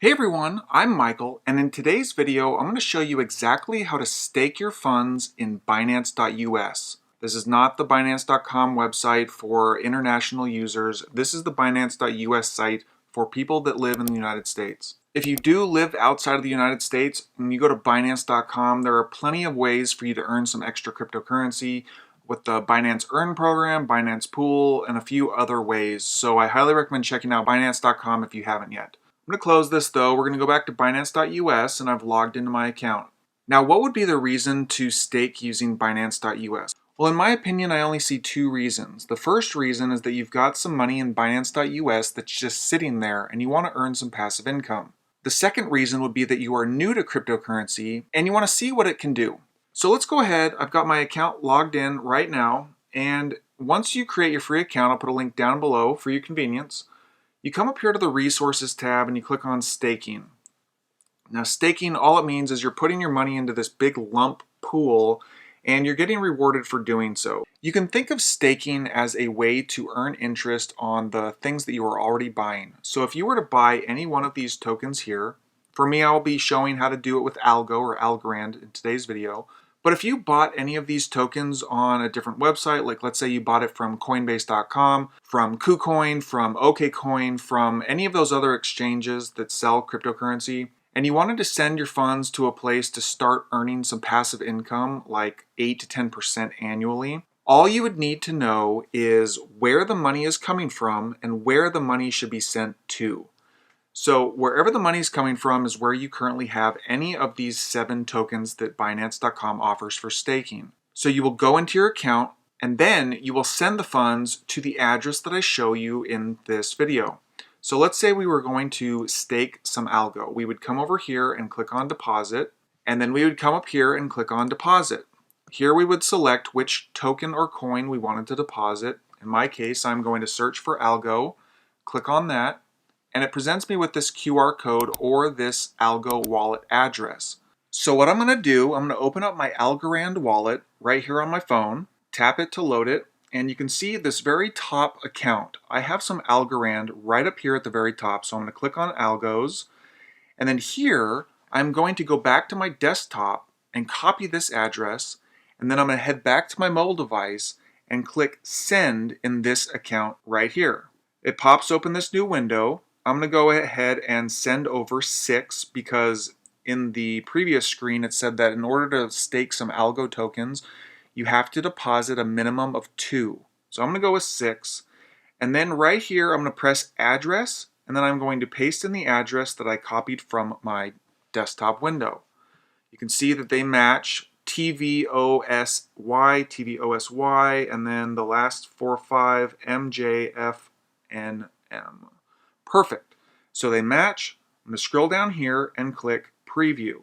Hey everyone, I'm Michael, and in today's video, I'm going to show you exactly how to stake your funds in Binance.us. This is not the Binance.com website for international users. This is the Binance.us site for people that live in the United States. If you do live outside of the United States, when you go to Binance.com, there are plenty of ways for you to earn some extra cryptocurrency with the Binance Earn program, Binance Pool, and a few other ways. So I highly recommend checking out Binance.com if you haven't yet. I'm going to close this though. We're going to go back to Binance.us and I've logged into my account. Now, what would be the reason to stake using Binance.us? Well, in my opinion, I only see two reasons. The first reason is that you've got some money in Binance.us that's just sitting there and you want to earn some passive income. The second reason would be that you are new to cryptocurrency and you want to see what it can do. So let's go ahead. I've got my account logged in right now, and once you create your free account, I'll put a link down below for your convenience. You come up here to the Resources tab and you click on Staking. Now staking, all it means is you're putting your money into this big lump pool and you're getting rewarded for doing so. You can think of staking as a way to earn interest on the things that you are already buying. So if you were to buy any one of these tokens here, for me I'll be showing how to do it with ALGO or Algorand in today's video. But if you bought any of these tokens on a different website, like let's say you bought it from Coinbase.com, from KuCoin, from OKCoin, from any of those other exchanges that sell cryptocurrency, and you wanted to send your funds to a place to start earning some passive income, like 8 to 10% annually, all you would need to know is where the money is coming from and where the money should be sent to. So wherever the money is coming from is where you currently have any of these 7 tokens that Binance.com offers for staking. So you will go into your account and then you will send the funds to the address that I show you in this video. So let's say we were going to stake some ALGO. We would come over here and click on deposit, and then we would come up here and click on deposit. Here we would select which token or coin we wanted to deposit. In my case, I'm going to search for ALGO, click on that, and it presents me with this QR code or this ALGO wallet address. So what I'm going to do, I'm going to open up my Algorand wallet right here on my phone, tap it to load it, and you can see this very top account. I have some Algorand right up here at the very top, so I'm going to click on Algos, and then here I'm going to go back to my desktop and copy this address, and then I'm going to head back to my mobile device and click Send in this account right here. It pops open this new window. I'm going to go ahead and send over 6 because in the previous screen it said that in order to stake some ALGO tokens, you have to deposit a minimum of 2. So I'm going to go with 6. And then right here I'm going to press Address, and then I'm going to paste in the address that I copied from my desktop window. You can see that they match TVOSY, TVOSY, and then the last 4 or 5 MJFNM. Perfect. So they match. I'm going to scroll down here and click Preview.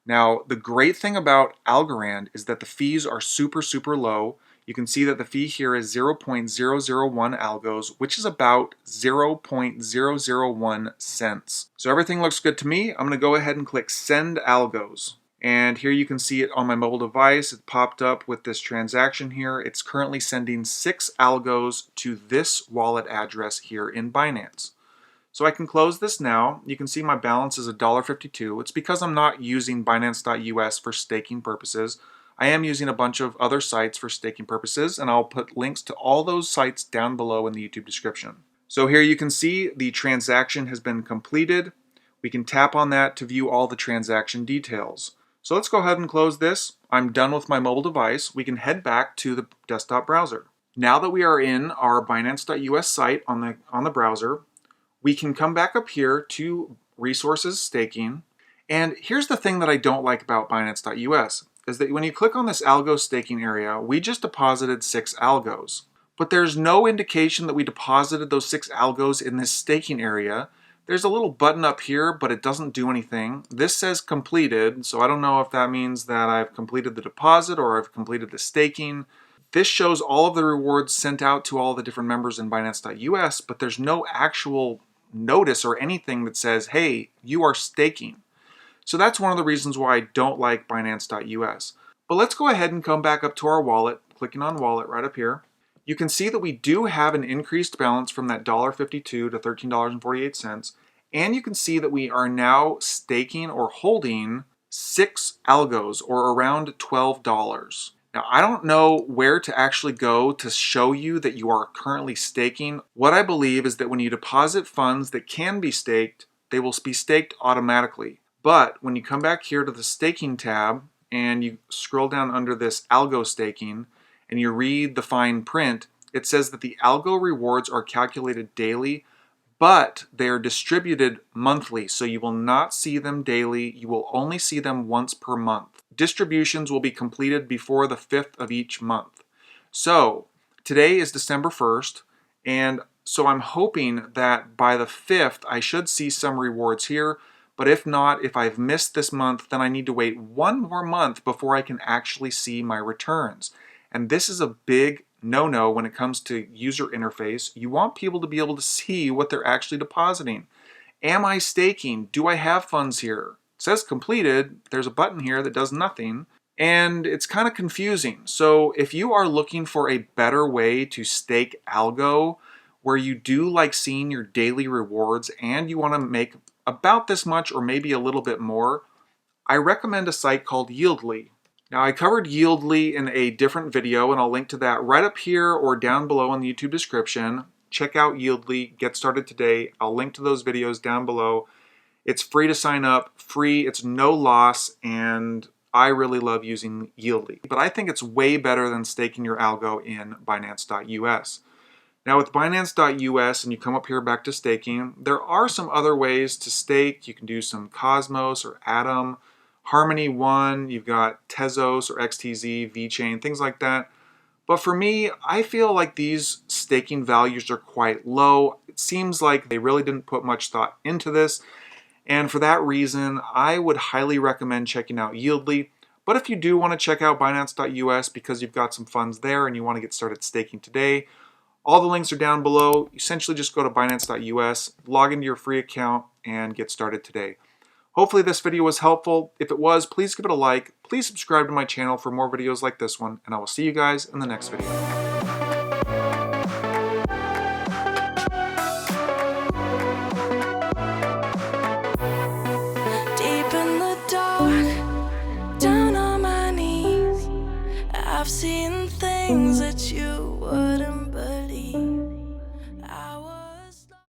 Now, the great thing about Algorand is that the fees are super low. You can see that the fee here is 0.001 algos, which is about 0.001 cents. So everything looks good to me. I'm going to go ahead and click Send Algos. And here you can see it on my mobile device. It popped up with this transaction here. It's currently sending 6 algos to this wallet address here in Binance. So I can close this now. You can see my balance is $1.52. It's because I'm not using Binance.us for staking purposes. I am using a bunch of other sites for staking purposes, and I'll put links to all those sites down below in the YouTube description. So here you can see the transaction has been completed. We can tap on that to view all the transaction details. So let's go ahead and close this. I'm done with my mobile device. We can head back to the desktop browser. Now that we are in our Binance.us site on the browser, we can come back up here to Resources Staking. And here's the thing that I don't like about Binance.us, is that when you click on this ALGO staking area, we just deposited 6 ALGOs. But there's no indication that we deposited those 6 ALGOs in this staking area. There's a little button up here, but it doesn't do anything. This says completed, so I don't know if that means that I've completed the deposit or I've completed the staking. This shows all of the rewards sent out to all the different members in Binance.us, but there's no actual notice or anything that says, hey, you are staking. So that's one of the reasons why I don't like Binance.us. But let's go ahead and come back up to our wallet, clicking on wallet right up here. You can see that we do have an increased balance from that $1.52 to $13.48, And you can see that we are now staking or holding 6 algos, or around $12. Now, I don't know where to actually go to show you that you are currently staking. What I believe is that when you deposit funds that can be staked, they will be staked automatically. But when you come back here to the staking tab and you scroll down under this algo staking and you read the fine print, it says that the algo rewards are calculated daily, but they are distributed monthly, so you will not see them daily. You will only see them once per month. Distributions will be completed before the 5th of each month. So today is December 1st, and so I'm hoping that by the 5th I should see some rewards here, but if not, if I've missed this month, then I need to wait one more month before I can actually see my returns. And this is a big no-no when it comes to user interface. You want people to be able to see what they're actually depositing. Am I staking? Do I have funds here? It says completed. There's a button here that does nothing, and it's kind of confusing. So if you are looking for a better way to stake algo, where you do like seeing your daily rewards and you want to make about this much or maybe a little bit more, I recommend a site called Yieldly. Now, I covered Yieldly in a different video, and I'll link to that right up here or down below in the YouTube description. Check out Yieldly, get started today. I'll link to those videos down below. It's free to sign up, free, it's no loss, and I really love using Yieldly. But I think it's way better than staking your algo in Binance.us. Now with Binance.us, and you come up here back to staking, there are some other ways to stake. You can do some Cosmos or Atom, Harmony One, you've got Tezos or XTZ, VeChain, things like that. But for me, I feel like these staking values are quite low. It seems like they really didn't put much thought into this. And for that reason, I would highly recommend checking out Yieldly. But if you do want to check out Binance.us because you've got some funds there and you want to get started staking today, all the links are down below. Essentially just go to Binance.us, log into your free account, and get started today. Hopefully this video was helpful. If it was, please give it a like. Please subscribe to my channel for more videos like this one, and I will see you guys in the next video.